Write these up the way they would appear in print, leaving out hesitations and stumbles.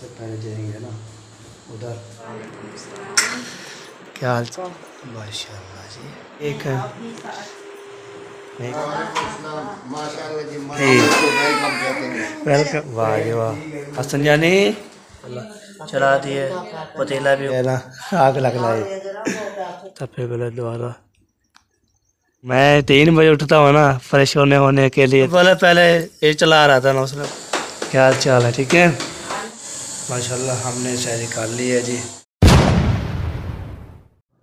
सबसे पहले जाएंगे ना उधर। क्या हाल चाल? माशाल्लाह जी। एक है वेलकम। वाह जी वाह। हसन जानी चला दिए पतीला भी है ना, आग लग लाई तब फिर बोले दोबारा। मैं 3 बजे उठता हूँ ना फ्रेश होने के लिए। पहले ये चला रहा था ना उसने। क्या हाल चाल है? ठीक है माशाल्लाह। हमने शायरी कर ली है जी।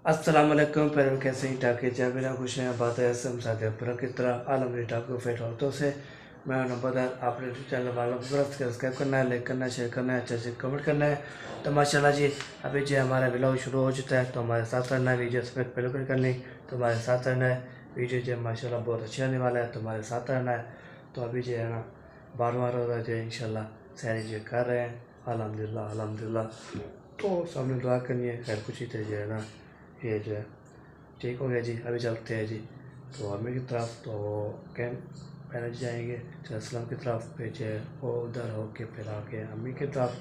अस्सलाम वालेकुम। पर कैसे ही टाके जहाँ बिना खुश हैं बात है सब साथ पूरा किस तरह आलम टाको फेट होतों से मैं बता आपने चैनल वालों को सब्सक्राइब करना है, लाइक करना है, शेयर करना है, अच्छे से कमेंट करना है। तो माशाल्लाह जी अभी जो हमारा ब्लॉग शुरू हो चुका है तो हमारे साथ रहना है। वीडियो से पहले करनी तो हमारे साथ रहना है। वीडियो जो माशाल्लाह बहुत अच्छी आने वाला है तो हमारे साथ रहना है। तो अभी जो है ना 12वां रोज़ा जो है इंशाल्लाह सैरी जो कर रहे हैं अल्हम्दुलिल्लाह अल्हम्दुलिल्लाह। तो सामने दुआ करनी है खैर कुछ ही तो जो है ना ये जो है ठीक हो गया जी। अभी चलते हैं जी तो अम्मी की तरफ। तो कैम पहले जाएंगे असलम की तरफ पे जो है वो उधर होके फिर आके अम्मी की तरफ।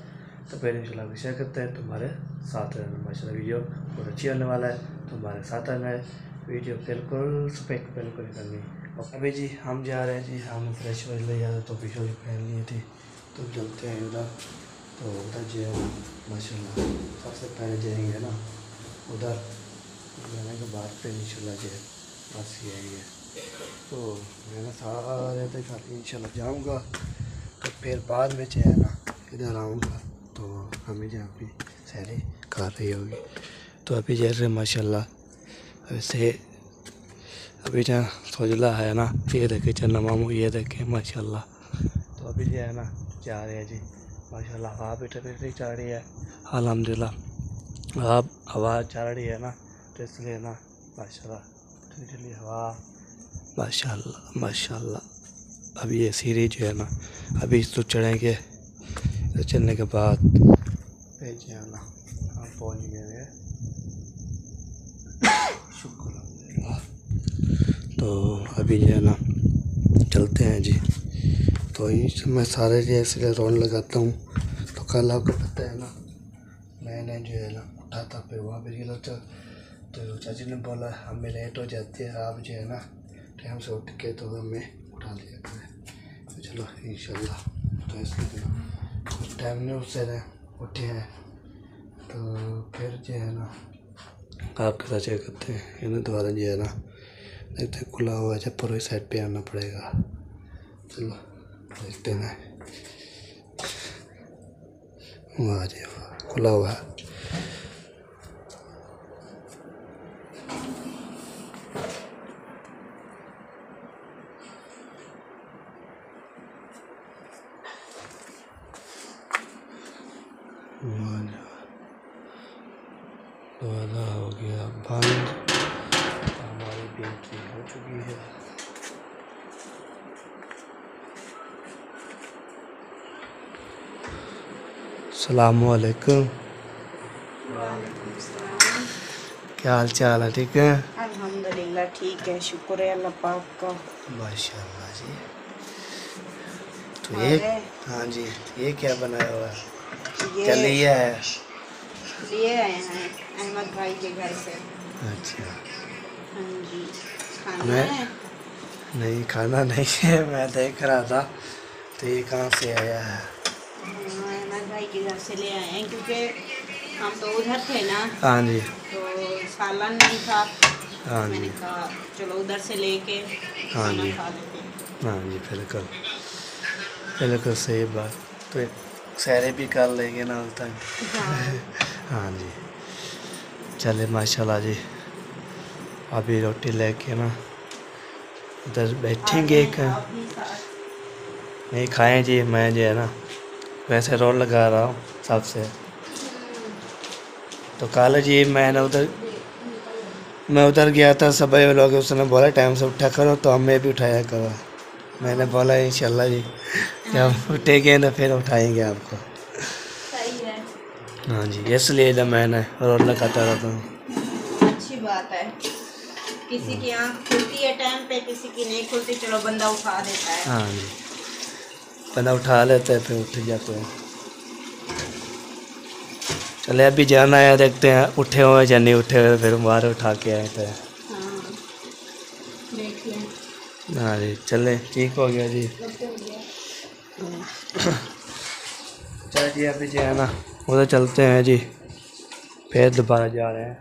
तो फिर इंशाल्लाह शेयर करते हैं तुम्हारे साथ रहना। माशाल्लाह वीडियो बहुत अच्छी होने वाला है तुम्हारे साथ रहना है। वीडियो बिल्कुल स्पेक बिल्कुल करनी। और अभी जी हम जा रहे हैं जी। हम फ्रेश हो ले जाते तो पिशो भी पहन लिए थे तो चलते हैं उधर। तो उधर जो है माशाल्लाह सबसे पहले जाएंगे ना उधर जाने के बाद फिर इंशाल्लाह जो है बस यही है। तो मैंने सारे तक इंशाल्लाह जाऊंगा तो फिर बाद में जो है ना इधर आऊँगा तो हमें जहाँ भी सैरी कर रही होगी। तो अभी जैसे माशाल्लाह वैसे अभी जहाँ फजला है ना ये देखे चन्ना मामू ये देखे माशाल्लाह। तो अभी जो है ना जा रहे हैं जी माशाल्लाह। हवा भी ठंडी चल रही है अल्हम्दुलिल्लाह। हवा चल रही है ना तो इसलिए ना माशाल्लाह ठंडी हवा माशाल्लाह माशाल्लाह। अभी ये सीढ़ी जो है ना अभी तो चढ़ेंगे तो चलने के बाद फिर जो है ना हम पहुँच गए शुक्र अल्लाह। तो अभी जो है ना चलते हैं जी। तो मैं सारे जो इसलिए रौन लगाता हूँ। तो कल आपको पता है ना मैंने जो है ना उठा था फिर वहाँ पर गिरा था तो चाची ने बोला हमें लेट हो जाती है आप जो है ना टाइम से उठ के तो हमें उठा लिया करें। तो चलो इंशाल्लाह तो इसलिए टाइम ने उससे उठे हैं तो फिर जो है ना आपके साथ चेक करते हैं इन्हें दोबारा जो है ना देखते खुला हुआ है पर इस साइड पे आना पड़ेगा। चलो देखते हैं वहाँ जी खुला हुआ है। वादा हो गया बंद। हमारी बेंची हो चुकी है। अस्सलामुअलैकुम। क्या हाल चाल है? ठीक है अल्हम्दुलिल्लाह ठीक है शुक्र है अल्लाह पाक का माशाल्लाह जी। तो ये हाँ जी ये क्या बनाया हुआ है? क्या लिया है? लिए आए हैं अहमद भाई के घर से। अच्छा हाँ जी खाना मैं है? नहीं खाना नहीं है मैं देख रहा था तो ये कहाँ से आया है? अहमद भाई के घर से ले आए हैं क्योंकि हम तो उधर थे ना। हाँ जी तो सालन नहीं था। हाँ जी मैंने कहा चलो उधर से लेके हाँ जी खा लेते हैं। हाँ जी बिल्कुल बिल्कुल सही बात। तो सैरे भी कर लेंगे ना उस टाइम। हाँ जी चले माशाल्लाह जी। अभी रोटी लेके ना उधर बैठेंगे नहीं खाएं जी। मैं जो है ना वैसे रोल लगा रहा हूँ सबसे। तो कल जी मैं उधर गया था सब लोग उसने बोला टाइम से उठा करो तो हमें भी उठाया करो। मैंने बोला इंशाल्लाह जी जब उठेंगे तो फिर उठाएंगे आपको। सही है। हाँ जी इसलिए जब मैंने रोल लगाता रहता हूँ। अच्छी बात है किसी की आँख खुलती है टाइम पे किसी की नहीं खुलती चलो बंदा उठा देता है। हाँ जी बंदा उठा लेते हैं फिर उठ जाते हैं। चले अभी जाना है, देखते हैं उठे हुए या नहीं उठे हुए, फिर बाहर उठा के आए थे। हाँ देखिए। हाँ जी चले, ठीक हो गया जी। चल जी अभी जो है ना उधर चलते हैं जी, फिर दोबारा जा रहे हैं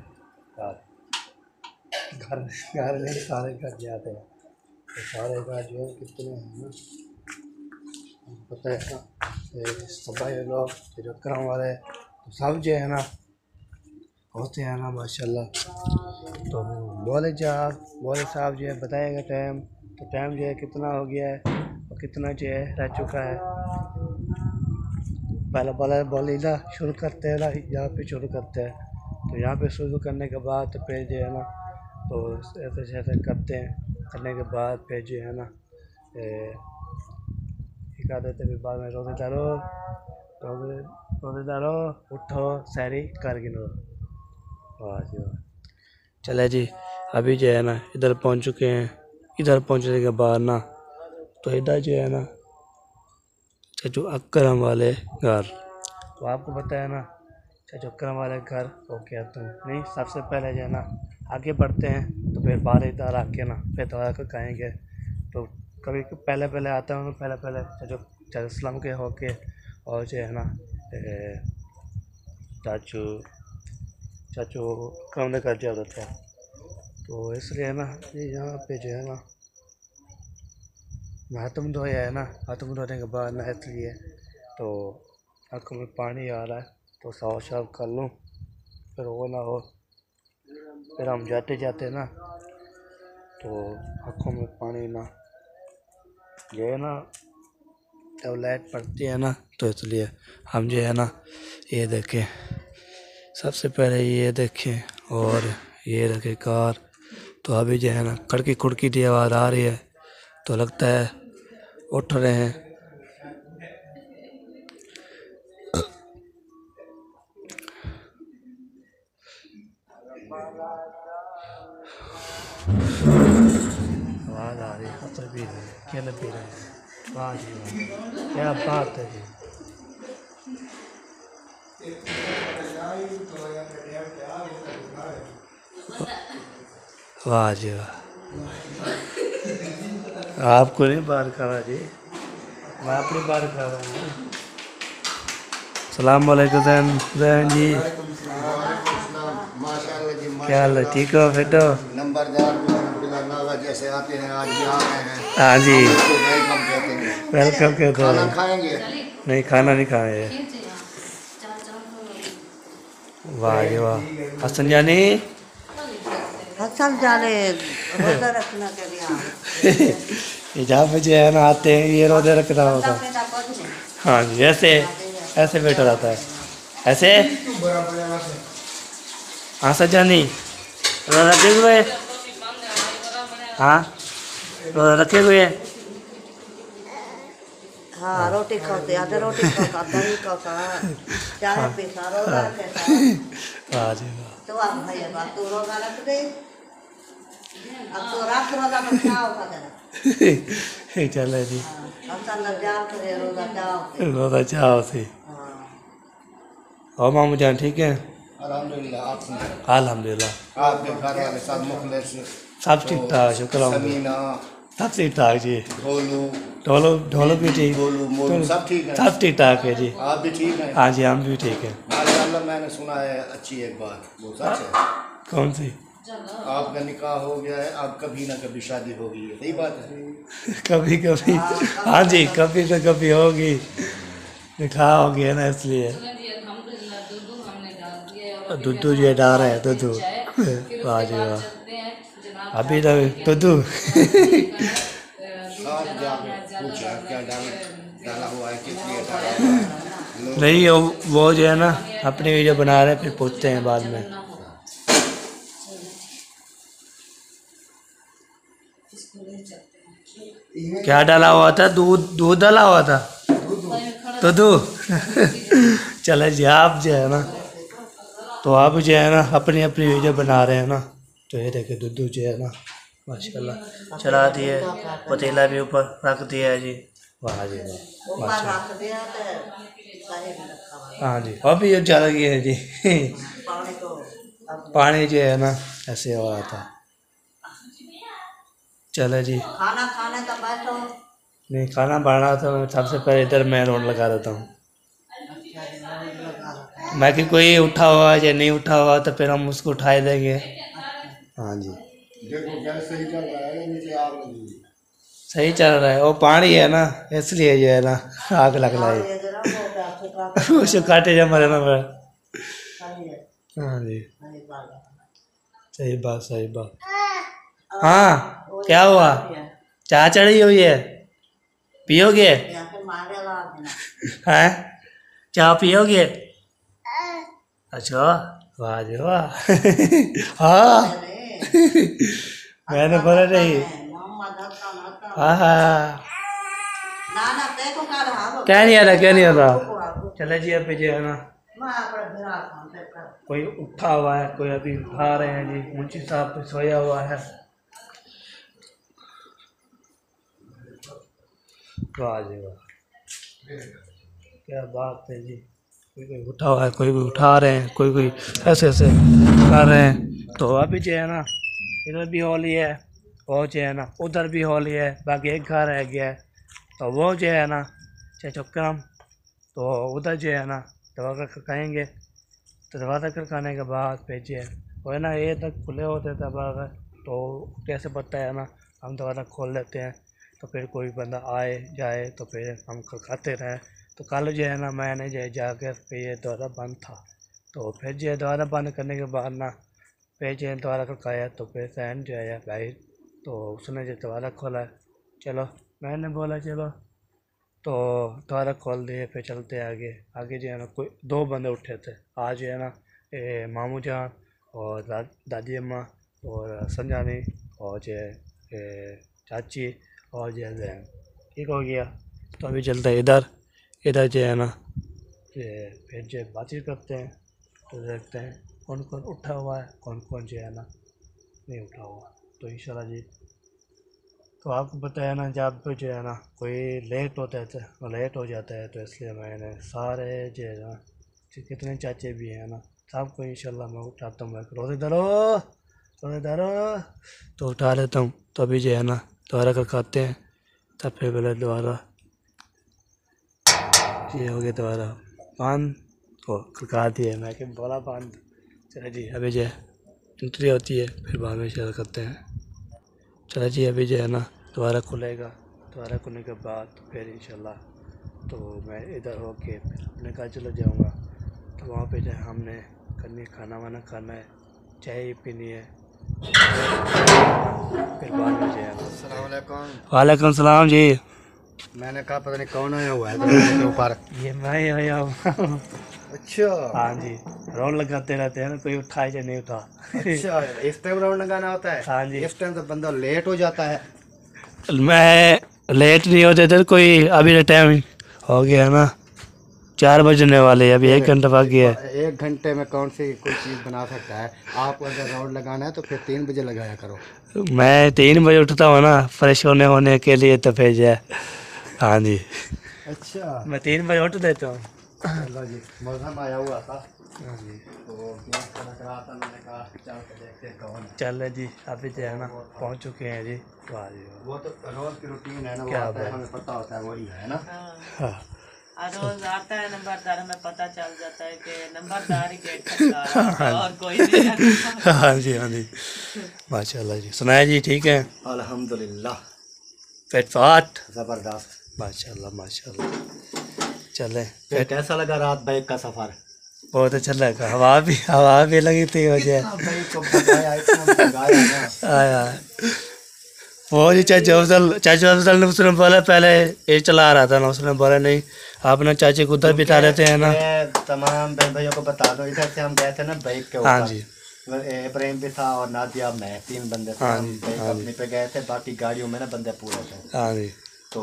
घर। घर में सारे घर जाते हैं, तो सारे घर जो है कितने हैं ना पता है ना, सफाई लोग जो करम वाले तो सब जो है ना होते हैं ना माशाल्लाह। तो बोले साहब जो है बताएगा टाइम, तो टाइम जो है कितना हो गया है और कितना जो है रह चुका है। पहले बोले ना शुरू करते हैं ना, यहाँ पे शुरू करते हैं, तो यहाँ पे शुरू करने के बाद तो फिर जो है ना तो ऐसे करते हैं, करने के बाद फिर जो है ना सिखा देते, फिर बाद में रोज़े डालो उठो सैरी कर गिनो। वाह जी वाह। चले जी अभी जो है ना इधर पहुंच चुके हैं। इधर पहुंचने के बाद ना तो इधर जो है ना चाचू अकरम वाले घर, तो आपको पता है ना चाचू अकरम वाले घर वो क्या तुम नहीं। सबसे पहले जो है ना आगे बढ़ते हैं, तो फिर बाहर इधर आके ना फिर थोड़ा को खाएँगे। तो कभी पहले आता हूँ, पहले चाचू सलाम के होके, और जो है ना चाचू अकरम ने घर जा था, तो इसलिए ना ये यहाँ पे जो है ना हाथ मुँह धोया है ना, हाथ मुँह धोने के बाद ना इसलिए तो आँखों में पानी आ रहा है, तो साफ कर लूँ, फिर वो ना हो फिर हम जाते ना तो आँखों में पानी ना ये ना जब लाइट पड़ती है ना, तो इसलिए हम जो है ना ये देखें, सबसे पहले ये देखें और ये देखें कार। तो अभी जो है ना खड़की खुड़की की आवाज़ आ रही है, तो लगता है उठ रहे हैं। आवाज़ आ रही है, पी रहे हैं, क्या न पी रहे हैं। वाह जी वाह, क्या बात है जी। वाह जी वाह। आपको नहीं बाहर खाना जी, मैं अपनी बाहर खा रहा हूँ। सलाम वालेकुम जैन जी, क्या हाल है, ठीक हो फिट हो? नंबरदार जैसे आते हैं आज भी आ रहे हैं। हाँ जी वेलकम कहते हैं। वेलकम कहते खाना हैं। खाएंगे? नहीं खाना नहीं खाए। वाह जी वाह। हसन जानी हसन जाने रोजा रखना के लिए ये जहाँ पे जो है ना आते हैं ये रोजे रखना होता है। हाँ जी ऐसे बैठा रहता है ऐसे। हाँ सजानी रोजा रखे हुए, हाँ रोजा रखे हुए। हाँ रोटी खाते आधे रोटी खाता दही खाता चाय पीता रोजा रखता। वाह जी वाह। तो आप भाई बात तू रोजा रख दे, अब तो रात रोजा में क्या होगा तेरा? चले जी हसन लग जा करे रोजा चाव रोजा चाहो से। और मामू जान ठीक है? अल्हम्दुलिल्लाह। आप सुनाए? अल्हम्दुलिल्लाह आपके घर वाले सब मुखलिस? सब ठीक ठाक शुक्र समीना, सब ठीक ठाक जी। ढोलो भी ठीक, गोलू मोलू सब ठीक है? सब ठीक ठाक है जी। आप भी ठीक हैं? हाँ जी हम भी ठीक है। माशाअल्लाह मैंने सुना है अच्छी एक बात, वो सच है? कौन सी? आपका निकाह हो गया है, अब कभी ना कभी शादी होगी, है सही बात है? कभी कभी हाँ जी कभी तो कभी होगी, निकाह हो गया ना इसलिए। दुद्धू जो डाल रहे हैं दुद्धू। वाह जी वाह। अभी तो दुद्धू साथ जाके पूछा क्या डाला हुआ है, किस लिए डाला हुआ है? नहीं वो जो है ना अपनी वीडियो बना रहे हैं, फिर पूछते हैं बाद में। क्या डाला हुआ था? दूध डाला हुआ था, दूध। चले जी आप जो है ना तो आप जो है ना अपनी अपनी वीडियो बना रहे हैं ना, तो ये देखे दूध जो है ना माशाल्लाह चढ़ा दिए, पतीला भी ऊपर रख दिया है जी। वाह जी वाह, ऊपर माशा। रख दिया तो कहीं भी रखा हुआ हाँ जी, और भी ये ज़्यादा की है जी। पानी तो अब पानी जो है ना ऐसे हो रहा था। चलो जी, खाना खाने का बैठो। नहीं खाना बनाना तो सबसे पहले इधर मैं रोड लगा देता हूँ। अच्छा जी, रोज लगा रखा मैं कि कोई उठा हुआ या नहीं उठा हुआ तो फिर हम उसको उठाए देंगे। हाँ जी, देखो गैस सही चल रहा है, नीचे आग लगी हुई है। सही चल रहा है। वो पानी है ना इसलिए जो है ना आग लग है। रहा और है। ये जरा वो क्या सुखा उसको काटे जा मरे ना मैं। खाली है हाँ जी, नहीं पाला। सही बात सही बात। हाँ वो क्या हुआ? चाय चढ़ी हुई है, पियोगे? यहाँ के मारे ला देना। हैं चाय पियोगे? अच्छा वाह जी वाह। हाँ अरे मैंने बोला नहीं। मोहम्मद हसन हसन हाँ हाँ ना ना देखो का रहा वो क्या नहीं आ रहा क्या नहीं आ रहा। चले जी अभी जो है ना मैं अपने घर आता हूँ देखकर। कोई उठा हुआ है, कोई अभी उठा रहे हैं जी। मुंशी साहब पे सोया हुआ है। वाह जी वाह, क्या बात है जी। कोई कोई उठा हुआ है, कोई कोई उठा रहे हैं, कोई कोई ऐसे ऐसे कर रहे हैं। तो अभी जो है ना इधर भी होली है, वो जो है ना उधर भी होली है, बाकी एक घर रह गया है। तो वो जो है ना चाहे चक्करम, तो उधर जो है ना दवा कर खाएंगे। तो दवा कर खाने के बाद फिर जो है वो है ना ये तक खुले होते थे दवा, तो कैसे पता है ना हम दवा खोल लेते हैं। तो फिर कोई बंदा आए जाए तो फिर हम खाते रहे। तो कल जो है ना मैंने जो है जाकर फिर ये दौरा बंद था। तो फिर जो है दौरा बंद करने के बाद ना फिर जो है दौरा खाया। तो फिर फैन जो है भाई, तो उसने जो दौरा खोला, चलो मैंने बोला चलो, तो द्वारा खोल दिए। फिर चलते आगे। आगे जो है ना कोई दो बंदे उठे थे आज जो है ना, मामू जान और दादी अम्मा और संजानी और जो है चाची और जो है जैन। ठीक हो गया। तो अभी चलते हैं इधर। इधर जो है ना ये फिर जो है बातचीत करते हैं। तो देखते हैं कौन कौन उठा हुआ है, कौन कौन जो है ना नहीं उठा हुआ। तो इंशाल्लाह जी, तो आपको बताया ना जब जो है ना कोई लेट होता है तो लेट हो जाता है, तो इसलिए मैंने सारे जो है ना कितने चाचे भी हैं ना सबको इंशाल्लाह मैं उठाता हूँ। मैं रोज़े धरो तो उठा लेता हूँ। तो अभी जो है ना दोबारा कर खाते हैं। तब फिर बोले दोबारा ये हो गया दोबारा बंद, तो खा दिए। मैं कि बोला बंद। चलो जी अभी जो है एंट्री होती है फिर बाद में शेयर करते हैं। चलो जी अभी जो है ना दोबारा खुलेगा। दोबारा खुलने के बाद फिर इंशाल्लाह तो मैं इधर होके फिर अपने घर चला जाऊँगा। तो वहाँ पे जो है हमने करनी खाना वाना खाना है, चाय पीनी है। फिर बाद में जो है अस्सलाम वालेकुम। वालेकुम सलाम जी। मैंने कहा पता नहीं कौन आया हुआ है दरवाजे के ऊपर। ये मैं ही आया हूँ। अच्छा हाँ जी, राउंड लगाते रहते हैं ना, कोई उठाए या नहीं उठा। अच्छा, इस टाइम राउंड लगाना होता है। हाँ जी। इस टाइम तो बंदा लेट हो जाता है। मैं लेट नहीं होते थे कोई। अभी तो टाइम हो गया ना 4 बजने वाले, अभी 1 घंटा बाकी है। 1 घंटे में कौन सी कोई चीज़ बना सकता है। आप अगर राउंड लगाना है तो फिर 3 बजे लगाया करो। मैं 3 बजे उठता हूँ ना फ्रेश होने के लिए, तो फिर जो है हाँ जी अच्छा मैं 3 बजे उठ देता हूँ। चलो जी, मौसम आया हुआ था हाँ जी तो मैं लग रहा था, मैंने कहा चल के देखते हैं कौन है। चल जी अभी जो है ना पहुँच चुके हैं जी। वाह जी वाह। वो तो रोज की रूटीन है ना, वो क्या आता है, बात। हमें पता होता है वही है ना। हाँ और रोज आता है नंबरदार, हमें पता चल जाता है कि नंबरदार ही गेट तक आ रहा है और कोई नहीं आता। हाँ जी हाँ जी माशाल्लाह जी। सुनाया जी ठीक है, अल्हम्दुलिल्लाह फिट फाट जबरदस्त। माशाल्लाह माशाल्लाह। चले फिर कैसा लगा रात बाइक का सफर? बहुत अच्छा लगा। हवा भी लगी थी मुझे। बाइक को भगाया, इतना भगाया ना। आया वो जी चाचा अफजल ने उसने बोला पहले ये चला रहा था ना, उसने बोला नहीं आप ना चाची को उधर बिठा लेते हैं ना। मैं तमाम बहन भाइयों को बता दो, इधर से हम गए थे ना बाइक के ऊपर। हाँ जी प्रेम भी था और नादिया, मैं 3 बंदे थे। हाँ हम जी, बाइक हाँ जी। अपनी पे गए थे, बाकी गाड़ियों में ना बंदे पूरे थे। हाँ जी तो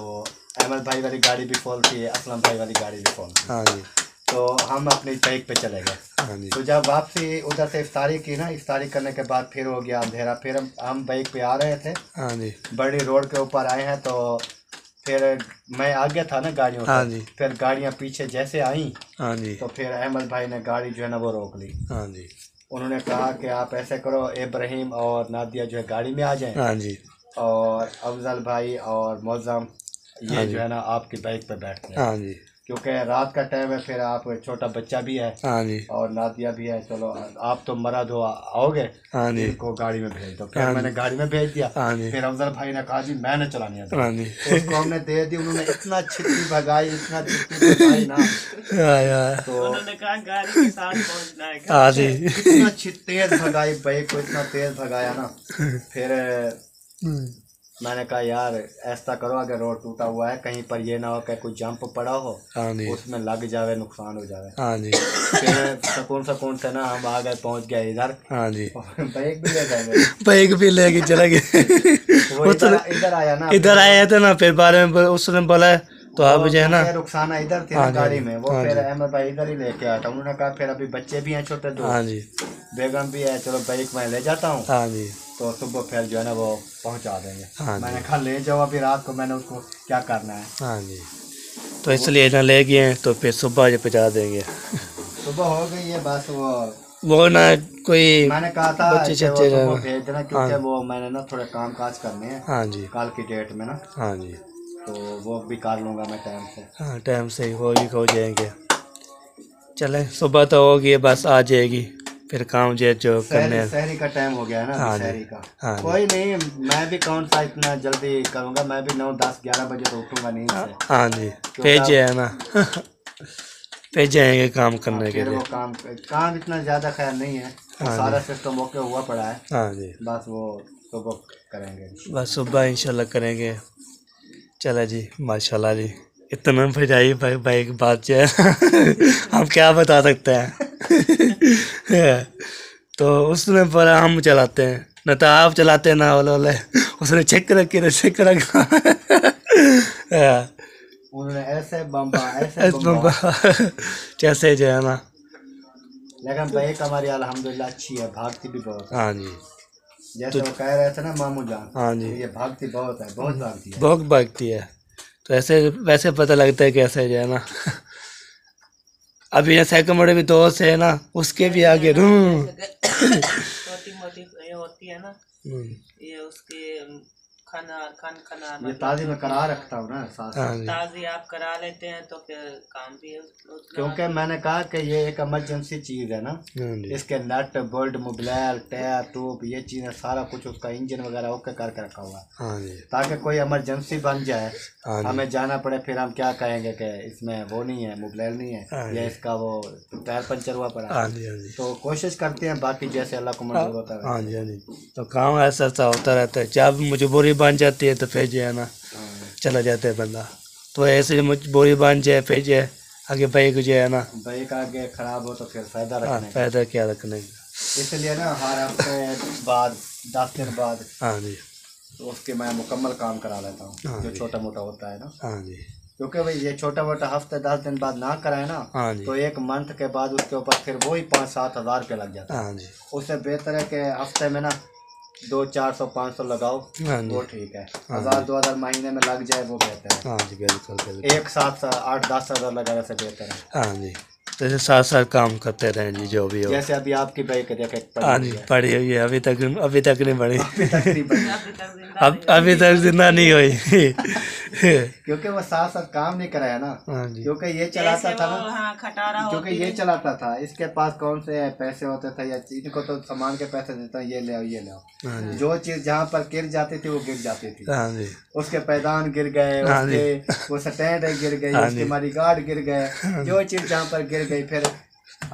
अहमद भाई वाली गाड़ी भी फुल थी, असलम भाई वाली गाड़ी भी फुल थी। हाँ जी तो हम अपनी बाइक पे चले गए। हाँ जी तो जब वापसी उधर से इफ्तारी की ना, इफ्तारी करने के बाद फिर हो गया अंधेरा। फिर हम बाइक पे आ रहे थे, हाँ जी बड़ी रोड के ऊपर आए हैं। तो फिर मैं आगे था ना गाड़ियों हाँ से, जी। फिर गाड़ियाँ पीछे जैसे आई हाँ जी। तो फिर अहमद भाई ने गाड़ी जो है ना वो रोक ली। हाँ जी। उन्होंने कहा कि आप ऐसे करो, इब्राहिम और नादिया जो है गाड़ी में आ जाएं हाँ जी। और अफजल भाई और मौज़म हाँ ये जी। जो है ना आपकी बाइक पे बैठते हैं, हाँ जी। क्योंकि रात का टाइम है, फिर आप छोटा बच्चा भी है हाँ जी। और नादिया भी है, चलो आप तो मर्द हो आओगे, हाँ जी। इनको गाड़ी में भेज दो। फिर हाँ मैंने जी। गाड़ी में भेज दिया। हाँ जी। फिर अफजल भाई ने कहा जी मैंने चलानी है, हाँ जी। तो उसको हमने दे दी। उन्होंने इतना छिट्टी भगाई, इतना छिट्टी भगाई ना, हाँ यार। तो उन्होंने कहा गाड़ी के साथ पहुंचना है। हाँ जी। इतना तेज भगाई बाइक को, इतना तेज भगाया ना। फिर मैंने कहा यार ऐसा करो, अगर रोड टूटा हुआ है कहीं पर ये ना हो कि कोई जंप पड़ा हो हाँ जी। उसमें लग जावे, नुकसान हो जावे। हाँ जी। फिर सुकून से ना हम आ गए, पहुंच गए इधर। हाँ जी। बाइक भी ले गए, बाइक भी लेके चला गया। वो इधर आया ना, इधर आया था ना, फिर बारे में उसने बोला तो आप जो है ना, रुखसाना इधर थे ना हाँ जी, गाड़ी में, वो हाँ फिर जी। अहमद भाई इधर ही लेके आया था। उन्होंने कहा फिर अभी बच्चे भी हैं छोटे दो, हाँ जी। बेगम भी है, चलो बाइक में ले जाता हूँ, हाँ जी। तो सुबह फिर जो है ना वो पहुंचा देंगे। हाँ जी। मैंने कहा ले जाओ अभी रात को, मैंने उसको क्या करना है। हाँ जी। तो इसलिए ना ले गए हैं, तो फिर सुबह जो पहुँचा देंगे। सुबह हो गई है, बस वो ना कोई मैंने कहा था बच्चे कि वो चच्चे सुबह रहना। भेज देना, क्योंकि हाँ। वो मैंने ना थोड़े काम काज करने हैं हाँ जी। कल की डेट में ना, हाँ जी। तो वो भी कर लूँगा मैं टाइम से। हाँ टाइम से हो जाएंगे। चलें सुबह तो होगी, बस आ जाएगी, फिर काम जो करने हैं। शहरी का टाइम हो गया है ना, हाँ अभी जी। शहरी का। हाँ जी। कोई नहीं, मैं भी कौन सा इतना जल्दी करूँगा, मैं भी 9, 10, 11 बजे तो उठूँगा नींद से। हाँ जी। भेजे है ना। भेज जाएंगे काम करने के फिर लिए। वो काम इतना ज़्यादा खैर नहीं है, वो हाँ सारा सिस्टम ओके हुआ पड़ा है, हाँ जी। बस वो सुबह करेंगे। बस सुबह इंशाल्लाह करेंगे। चला जी, माशाल्लाह जी, इतना भजाई भाई भाई की बात जो है। हम क्या बता सकते हैं। तो उसने बोला हम चलाते हैं, न तो आप चलाते हैं ना बोले। उसने चेक रखी ना चेक रखा। उन्होंने ऐसे बम्बा जैसे जो है ना। लेकिन बाइक हमारी अल्हम्दुलिल्लाह अच्छी है, भागती भी बहुत है। हाँ जी। जैसे वो कह रहे थे ना मामू जान, हाँ जी। ये भागती बहुत है, बहुत भागती है। बहुत भागती है, तो ऐसे वैसे पता लगता है कि ऐसे जो है ना। अभी ऐसा कमरे भी दोस्त है ना, उसके भी आगे छोटी मोटी ये होती है ना, ये उसके खाना ये ताज़ी में करा रखता हूँ ना साथ। हाँ जी। ताज़ी आप करा लेते हैं तो फिर काम भी क्योंकि मैंने कहा कि ये एक इमरजेंसी चीज़ है ना, हाँ जी। इसके nut bolt mobile tyre tube ये चीज़ें सारा कुछ, उसका इंजन वगैरह ओके करके रखा हुआ है, हाँ जी। ताकि कोई इमरजेंसी बन जाए हाँ जी। हमें जाना पड़े, फिर हम क्या कहेंगे कि इसमें वो नहीं है, मोबाइल नहीं हाँ है, जी। या इसका वो टायर पंचर हुआ पड़ा है। हाँ जी। हाँ जी। तो कोशिश करते हैं, बाकी जैसे अल्लाह को मंजूर होता है। हाँ जी। हाँ जी। तो काम ऐसा ऐसा होता रहता है, जब मजबूरी बन जाती है तो फिर जो है ना चला जाता है बंदा। तो ऐसे मजबूरी बन जाए फिर जो है आगे बाइक जो है ना, बाइक आगे खराब हो तो फिर फायदा हाँ रखने का। फायदा क्या रखने का। इसलिए ना हर हफ्ते बाद 10 दिन बाद हाँ जी। तो उसके मैं मुकम्मल काम करा लेता हाँ हूँ, जो जी। छोटा मोटा होता है ना, हाँ जी। क्योंकि भाई ये छोटा मोटा हफ्ते 10 दिन बाद ना कराए ना, हाँ जी। तो एक मंथ के बाद उसके ऊपर फिर वही 5-7 हज़ार रुपये लग जाता है। हाँ जी। उससे बेहतर है कि हफ्ते में ना 200-400-500 लगाओ, हाँ जी। वो ठीक है। हाँ 1000-2000 महीने में लग जाए वो बेहतर है। हाँ जी। बिल्कुल बिल्कुल। एक साथ 8-10 हज़ार लगाने से बेहतर है। हाँ जी। तो ऐसे साथ साथ काम करते रहें जी, जो भी हो। जैसे अभी आपकी बाइक देखे हाँ जी, पड़ी हुई है, अभी तक नहीं बढ़ी। अभी तक जिंदा नहीं हुई। क्योंकि वो साथ साथ काम नहीं कराया ना, हाँ जी। क्योंकि ये चलाता था ना, हाँ खटारा क्योंकि होती ये है। चलाता था, इसके पास कौन से पैसे होते थे, या इनको तो सामान के पैसे देता ये ले आओ ये ले आओ। हाँ जी। जो चीज जहाँ पर गिर जाती थी वो गिर जाती थी। हाँ जी। उसके पैदान गिर गए, हाँ उसके वो स्टैंड गिर गई, हाँ उसके जी। मारी गार्ड गिर गए, जो चीज जहाँ पर गिर गई फिर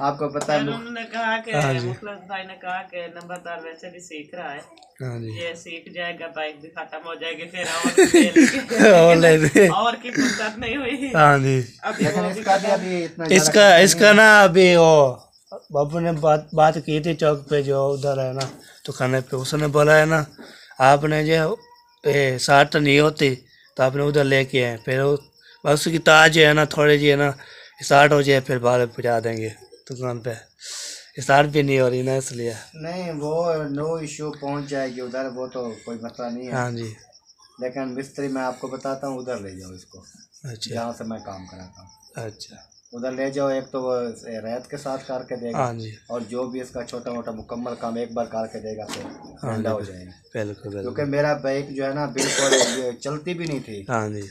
आपको पता है। उन्होंने कहा कि हाँ जी। मुखलिस भाई ने कहा कि नंबरदार वैसे भी सीख रहा है, हाँ जी। ये सीख जाएगा, बाइक भी खत्म हो जाएगी, फिर और और ले ले। और की फुर्सत नहीं हुई। हाँ जी। अभी लेकिन वो भी इसका भी अभी इतना इसका ना अभी वो बाबू ने बात की थी चौक पे जो उधर है ना दुकान पे, उसने बोला है ना आपने जो 60 नहीं होती तो आपने उधर लेके आए, फिर बस उसकी ताज है ना थोड़ी जी है ना 60 हो जाए फिर बाहर पहुँचा देंगे दुकान पे। 60 भी नहीं हो रही ना, इसलिए। नहीं, वो नो इश्यू पहुंच जाएगी उधर, वो तो कोई मसला नहीं है। हाँ जी। लेकिन मिस्त्री मैं आपको बताता हूँ, उधर ले जाओ इसको, अच्छा जहाँ से मैं काम कराता हूँ, अच्छा। उधर ले जाओ। एक तो वो रेत के साथ करके देगा, हाँ जी और जो भी इसका छोटा मोटा मुकम्मल काम एक बार करके देगा तो हाँ ठंडा जी, हो जाएगा। बिल्कुल क्योंकि बिल्कुल। मेरा बाइक जो है ना बिल्कुल ये चलती भी नहीं थी। हाँ जी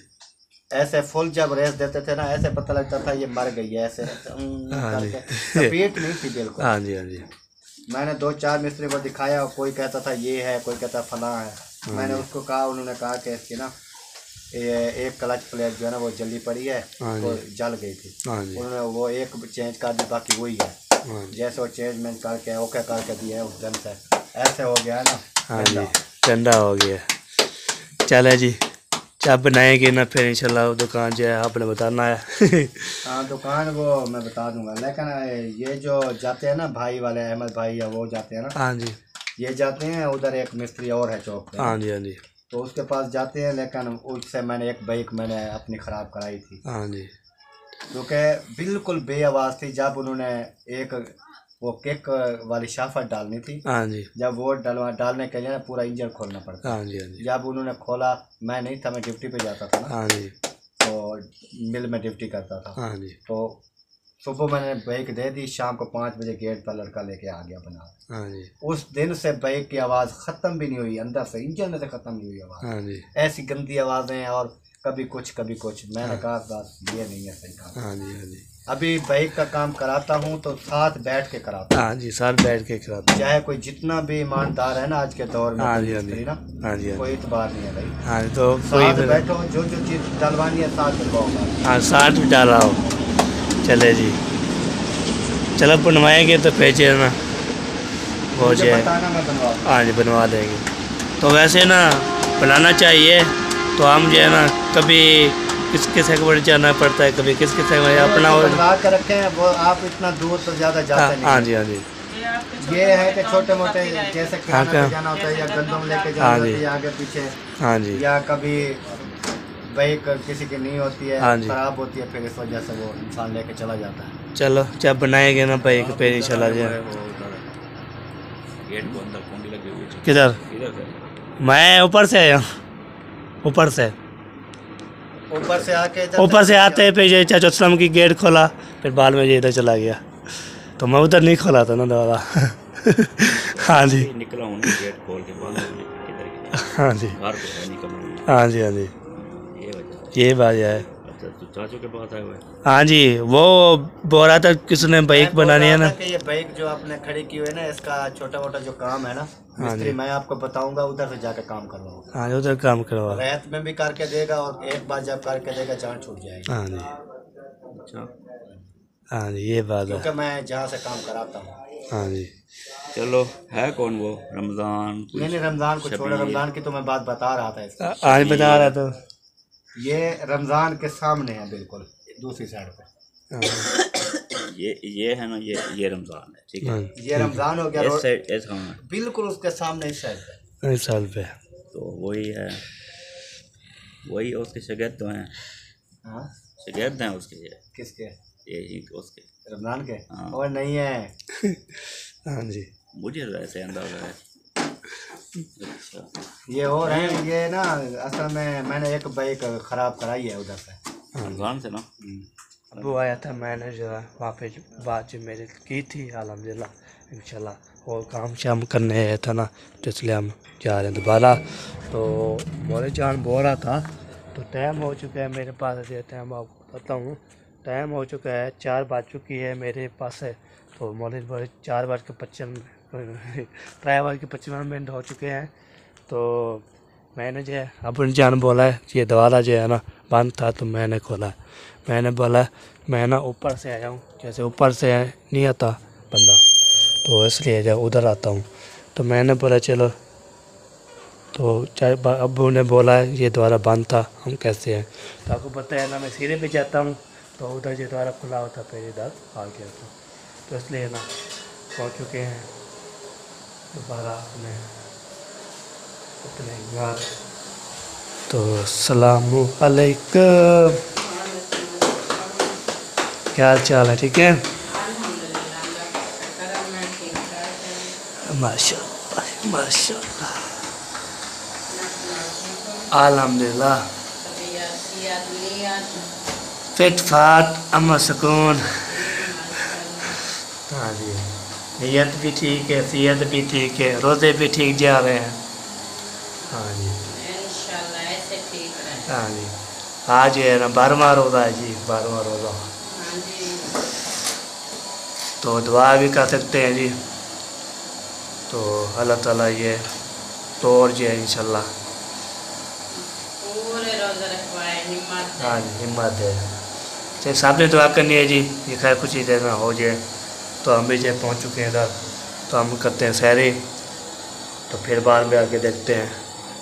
ऐसे फुल जब रेस देते थे ना, ऐसे पता लगता था ये मर गई है, ऐसे हाँ जी। करके स्पीड नहीं थी बिल्कुल। हाँ जी हाँ जी। मैंने 2-4 मिस्त्री को दिखाया, कोई कहता था ये है, कोई कहता फलां है। मैंने उसको कहा, उन्होंने कहा कि इसकी ना ये एक क्लच प्लेट जो है ना वो जली पड़ी है, तो जल गई थी। हाँ जी उन्होंने वो एक चेंज कर दी, बाकी वही है। हाँ जी जैसे वो चेंजमेंट करके ओके करके दिया है उस दिन से ऐसे हो गया है ना। हाँ जी, ठंडा हो गया। चले जी, चाय बनाएंगे ना, फिर इंशाल्लाह दुकान जो है आपने बताना है। हाँ दुकान वो मैं बता दूंगा, लेकिन ये जो जाते हैं ना भाई वाले, अहमद भाई या वो जाते हैं ना, हाँ जी ये जाते हैं उधर, एक मिस्त्री और है चौक पे, हाँ जी हाँ जी तो उसके पास जाते हैं। लेकिन उससे मैंने एक बाइक मैंने अपनी ख़राब कराई थी, हाँ जी क्योंकि बिल्कुल बेआवाज़ थी। जब उन्होंने एक वो किक वाली शाफट डालनी थी, हाँ जी जब वो डालने के लिए ना पूरा इंजन खोलना पड़ता। हाँ जी हाँ जी जब उन्होंने खोला, मैं नहीं था, मैं ड्यूटी पे जाता था ना, हाँ जी तो मिल में ड्यूटी करता था। हाँ जी तो सुबह मैंने बाइक दे दी, शाम को 5 बजे गेट पर लड़का लेके आ गया बना। हाँ जी उस दिन से बाइक की आवाज़ ख़त्म भी नहीं हुई, अंदर से इंजन में से ख़त्म नहीं हुई आवाज़। हाँ जी ऐसी गंदी आवाज़ें, और कभी कुछ कभी कुछ। मैंने कहा बस ये नहीं है सही काम। हाँ जी हाँ जी अभी बाइक का काम कराता हूँ तो साथ बैठ के कराता हूँ, हाँ जी, साथ बैठ के कराते हैं। चाहे कोई जितना भी ईमानदार है ना आज के दौर में, हाँ कोई जी हाँ जी मिस्त्री ना, हाँ जी हाँ कोई इतबार नहीं है भाई। जी हाँ जी, तो साथ कोई बैठो, जो जो चीज़ डलवानी है साथ डलवाओ। हाँ साथ भी डाला हो। चले जी, चलो बनवाएंगे तो भेजे ना वो मुझे जो है। बताना, मैं बनवा दूँ। हाँ जी बनवा देंगे। तो वैसे ना बनाना चाहिए, तो हम जो है ना कभी किस किसी को जाना पड़ता है, कभी किस किसी को अपना जो और। बनवा के रखे हैं वो आप इतना दूर तो ज़्यादा जाते नहीं। हाँ जी हाँ जी ये है कि छोटे मोटे जैसे किराना क्या? पे जाना होता है, या गंदम लेके हाँ जाना जी। होता है आगे पीछे, हाँ जी या कभी बाइक किसी की नहीं होती है, हाँ जी। खराब होती है, फिर इस वजह से वो इंसान लेके चला जाता है। चलो जब बनाएंगे ना भाई पे इंशाल्लाह जो है। गेट को अंदर कुंडी लगी हुई है। किधर? इधर से मैं ऊपर से आया, ऊपर से आके ऊपर से आते हैं, फिर ये चाचा सलाम की गेट खोला, फिर बाद में ये इधर चला गया, तो मैं उधर नहीं खोला था ना दादा। हाँ जी निकला हूँ ना, गेट खोल के बाद इधर हाँ जी बाहर को है निकल। हाँ जी हाँ जी, ये वजह ये बात है। अच्छा तो चाचू के पास आए हुए हैं। हाँ जी, वो बोल रहा था किसने बाइक बनानी है ना। कि ये बाइक जो आपने खड़ी की हुई है ना, इसका छोटा मोटा जो काम है ना, हाँ मिस्त्री जी मैं आपको बताऊंगा, उधर से जाके काम करवाऊंगा। हाँ जी, उधर काम करवा। रेत में भी करके देगा, और एक बार जब करके देगा जान छूट जाएगी। हाँ जी अच्छा हाँ जी, ये बात है। क्योंकि मैं जहाँ से काम कराता हूँ। हाँ जी चलो है कौन वो रमजान कुछ? नहीं रमजान को छोड़ो, शबीर। रमजान की तो मैं बात बता रहा था इसका। आज बता रहा था। ये रमजान के सामने है, बिल्कुल दूसरी साइड पे। हाँ ये है ना, ये रमजान है, ठीक है। हाँ, ये रमजान हो गया, इस रोड साइड इस हाँ, बिल्कुल उसके सामने इस साइड पे। इस साल पे। तो वही है, वही उसके शगैद तो हैं, हाँ शगैद हैं उसके किसके? ये उसके रमजान के? हाँ। और नहीं है। हाँ जी मुझे तो ऐसे अंदाजा है। अच्छा ये और है, ये ना असल में मैंने एक बाइक खराब कराई है उधर से। रमजान से ना। वो आया था, मैंने जो है वहाँ पे बात जो मेरी की थी अल्हम्दुलिल्लाह इंशाल्लाह, और काम शाम करने आया था ना, तो इसलिए हम जा रहे हैं दोबारा। तो मोरे जान बोल रहा था, तो टाइम हो चुका है मेरे पास, ये टाइम आपको बताता हूँ, टाइम हो चुका है 4 बज चुकी है मेरे पास है। तो मोरे बोले 4:55 3:55 हो चुके हैं। तो मैंने जो है अपनी जान बोला है, ये दरवाज़ा जो है ना बंद था, तो मैंने खोला। मैंने बोला मैं ना ऊपर से आया हूँ, जैसे ऊपर से नहीं आता बंदा, तो इसलिए जब उधर आता हूँ, तो मैंने बोला चलो, तो चाहे अब्बू ने बोला ये द्वारा बंद था, हम कैसे हैं। तो आपको पता है ना, मैं सीढ़ी पे जाता हूँ तो उधर जो द्वारा खुला होता फिर इधर आ गया था, तो इसलिए ना पहुँच चुके हैं दोबारा अपने घर। तो अस्सलामु अलैकुम, क्या हाल चाल है? ठीक है माशाअल्लाह माशाअल्लाह। अल्हम्दुलिल्लाह तबीयत फिट फाट अमन सुकून। हाँ जी, नीयत भी ठीक है, सेहत भी ठीक है, रोज़े भी ठीक जा रहे हैं। हाँ जी, इंशाल्लाह ऐसे ठीक रहे। हाँ जी। आज है ना 12वां रोज़ा है जी, 12वां रोज़ा। हाँ जी, तो दुआ भी कर सकते हैं जी। तो अल्लाह ताला ये तोड़ जाए इंशाल्लाह। पूरे रोज़े रखवाए, हिम्मत दे। हाँ जी, हिम्मत है। तो सामने दुआ करनी है जी, ये खैर कुछ ही देर में हो जाए। तो हम भी जो पहुँच चुके हैं इधर, तो हम करते हैं सैरी। तो फिर बाद में आके देखते हैं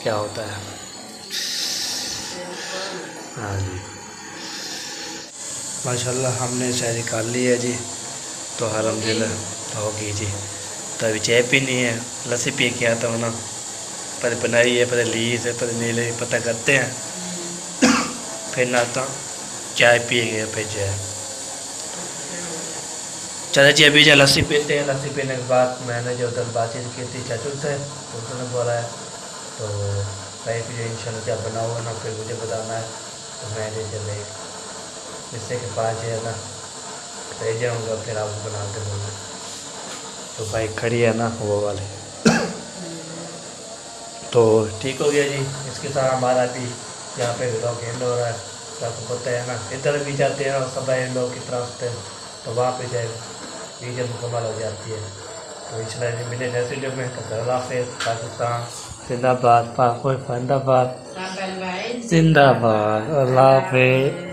क्या होता है। हाँ जी, माशाल्लाह हमने सैरी कर ली है जी। तो अल्हम्दुलिल्लाह होगी जी। तो अभी चाय पीनी है, लस्सी पी के आता हूँ ना, पर बनाई है, पर लीज है, पर नहीं ली, पता करते हैं। फिर नाता चाय पिएंगे फिर चाय। चलो जी अभी जो लस्सी पीते हैं। लस्सी पीने के बाद मैंने जो उधर बातचीत की थी चाचू से, तो उसने बोला है तो भाई मुझे इंशाल्लाह क्या बनाओगे ना, फिर मुझे बताना है। तो मैं चले जिससे के पास जो है ना रह जाऊँगा, फिर आपको बनाते होंगे। तो बाइक खड़ी है ना वो वाले। तो ठीक हो गया जी। इसके साथ हमारा भी यहाँ पे ब्लॉग एंड हो रहा है। तो आपको पता है ना, इधर भी जाते हैं और सब एंड की तरफ से, तो वहाँ पे जाए वीडियो मुकम्मल हो जाती है। तो इसलिए मिले नेक्स्ट वीडियो में। तो अल्लाह हाफ़िज़। पाकिस्तान जिंदाबाद, पाक जिंदाबाद, साबल भाई जिंदाबाद। अल्लाह हाफ़िज़।